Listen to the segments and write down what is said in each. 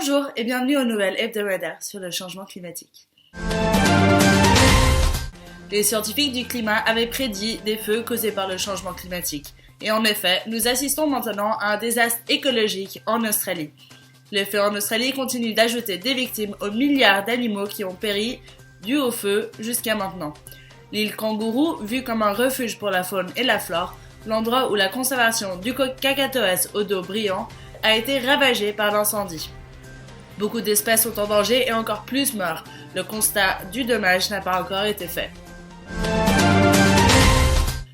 Bonjour et bienvenue aux nouvelles hebdomadaires sur le changement climatique. Les scientifiques du climat avaient prédit des feux causés par le changement climatique. Et en effet, nous assistons maintenant à un désastre écologique en Australie. Les feux en Australie continuent d'ajouter des victimes aux milliards d'animaux qui ont péri dû au feu jusqu'à maintenant. L'île Kangourou, vue comme un refuge pour la faune et la flore, l'endroit où la conservation du Kakatoès au dos brillant a été ravagée par l'incendie. Beaucoup d'espèces sont en danger et encore plus meurent. Le constat du dommage n'a pas encore été fait.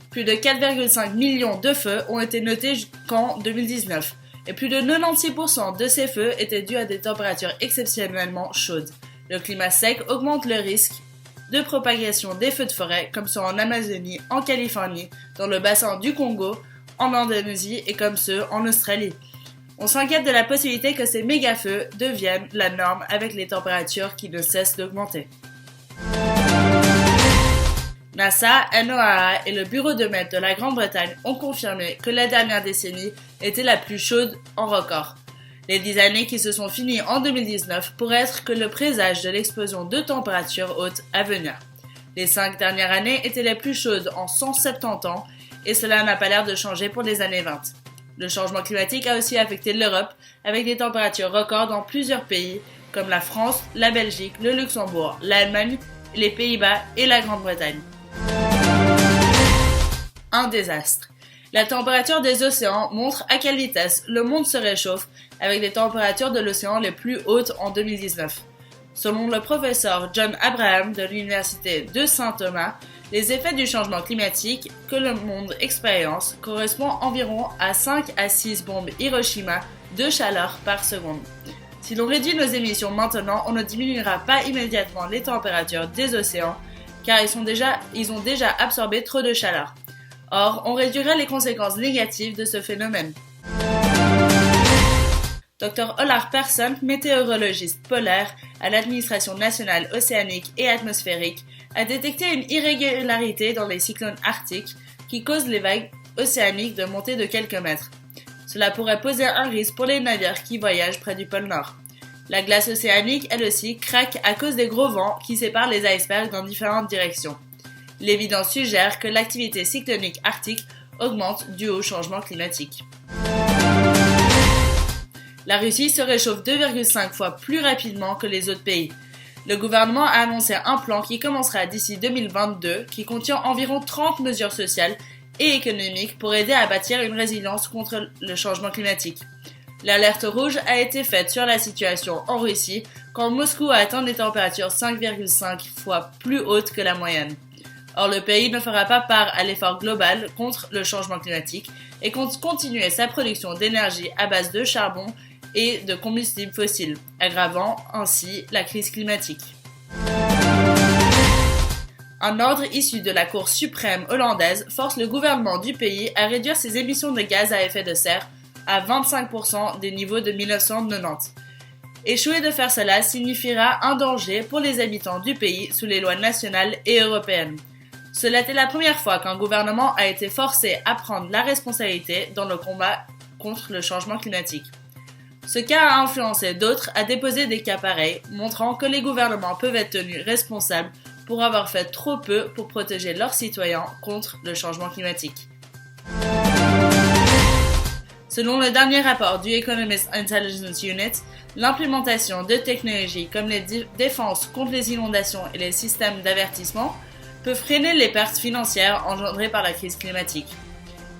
Plus de 4,5 millions de feux ont été notés jusqu'en 2019 et plus de 96% de ces feux étaient dus à des températures exceptionnellement chaudes. Le climat sec augmente le risque de propagation des feux de forêt comme ceux en Amazonie, en Californie, dans le bassin du Congo, en Indonésie et comme ceux en Australie. On s'inquiète de la possibilité que ces méga-feux deviennent la norme avec les températures qui ne cessent d'augmenter. NASA, NOAA et le Bureau de maître de la Grande-Bretagne ont confirmé que la dernière décennie était la plus chaude en record. Les 10 années qui se sont finies en 2019 pourraient être que le présage de l'explosion de températures hautes à venir. Les 5 dernières années étaient les plus chaudes en 170 ans et cela n'a pas l'air de changer pour les années 20. Le changement climatique a aussi affecté l'Europe avec des températures records dans plusieurs pays comme la France, la Belgique, le Luxembourg, l'Allemagne, les Pays-Bas et la Grande-Bretagne. Un désastre. La température des océans montre à quelle vitesse le monde se réchauffe avec les températures de l'océan les plus hautes en 2019. Selon le professeur John Abraham de l'Université de Saint-Thomas, les effets du changement climatique que le monde expérience correspondent environ à 5 à 6 bombes Hiroshima de chaleur par seconde. Si l'on réduit nos émissions maintenant, on ne diminuera pas immédiatement les températures des océans car ils ont déjà absorbé trop de chaleur. Or, on réduirait les conséquences négatives de ce phénomène. Dr Olar Persson, météorologiste polaire à l'Administration nationale océanique et atmosphérique, a détecté une irrégularité dans les cyclones arctiques qui causent les vagues océaniques de monter de quelques mètres. Cela pourrait poser un risque pour les navires qui voyagent près du pôle Nord. La glace océanique, elle aussi, craque à cause des gros vents qui séparent les icebergs dans différentes directions. L'évidence suggère que l'activité cyclonique arctique augmente due au changement climatique. La Russie se réchauffe 2,5 fois plus rapidement que les autres pays. Le gouvernement a annoncé un plan qui commencera d'ici 2022 qui contient environ 30 mesures sociales et économiques pour aider à bâtir une résilience contre le changement climatique. L'alerte rouge a été faite sur la situation en Russie quand Moscou a atteint des températures 5,5 fois plus hautes que la moyenne. Or, le pays ne fera pas part à l'effort global contre le changement climatique et compte continuer sa production d'énergie à base de charbon et de combustibles fossiles, aggravant ainsi la crise climatique. Un ordre issu de la Cour suprême hollandaise force le gouvernement du pays à réduire ses émissions de gaz à effet de serre à 25% des niveaux de 1990. Échouer de faire cela signifiera un danger pour les habitants du pays sous les lois nationales et européennes. Cela était la première fois qu'un gouvernement a été forcé à prendre la responsabilité dans le combat contre le changement climatique. Ce cas a influencé d'autres à déposer des cas pareils, montrant que les gouvernements peuvent être tenus responsables pour avoir fait trop peu pour protéger leurs citoyens contre le changement climatique. Selon le dernier rapport du Economist Intelligence Unit, l'implémentation de technologies comme les défenses contre les inondations et les systèmes d'avertissement peut freiner les pertes financières engendrées par la crise climatique.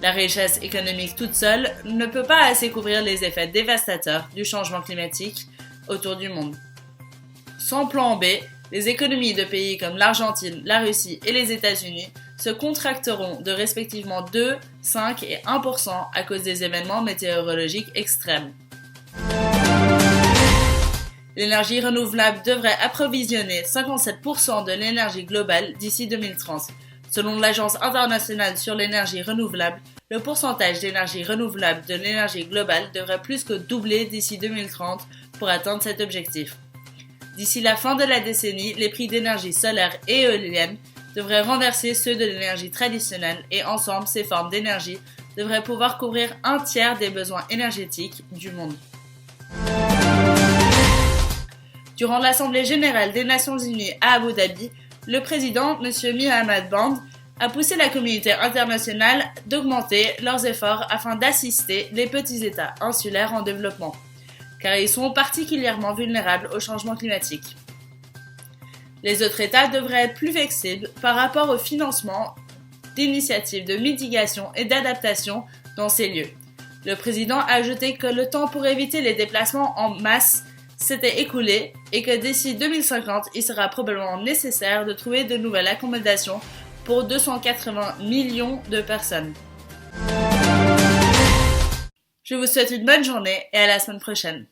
La richesse économique toute seule ne peut pas assez couvrir les effets dévastateurs du changement climatique autour du monde. Sans plan B, les économies de pays comme l'Argentine, la Russie et les États-Unis se contracteront de respectivement 2, 5 et 1% à cause des événements météorologiques extrêmes. L'énergie renouvelable devrait approvisionner 57% de l'énergie globale d'ici 2030. Selon l'Agence internationale sur l'énergie renouvelable, le pourcentage d'énergie renouvelable de l'énergie globale devrait plus que doubler d'ici 2030 pour atteindre cet objectif. D'ici la fin de la décennie, les prix d'énergie solaire et éolienne devraient renverser ceux de l'énergie traditionnelle et ensemble, ces formes d'énergie devraient pouvoir couvrir un tiers des besoins énergétiques du monde. Durant l'Assemblée générale des Nations Unies à Abu Dhabi, le président, M. Mohamed Band, a poussé la communauté internationale d'augmenter leurs efforts afin d'assister les petits États insulaires en développement, car ils sont particulièrement vulnérables au changement climatique. Les autres États devraient être plus flexibles par rapport au financement d'initiatives de mitigation et d'adaptation dans ces lieux. Le président a ajouté que le temps pour éviter les déplacements en masse s'était écoulé et que d'ici 2050, il sera probablement nécessaire de trouver de nouvelles accommodations pour 280 millions de personnes. Je vous souhaite une bonne journée et à la semaine prochaine.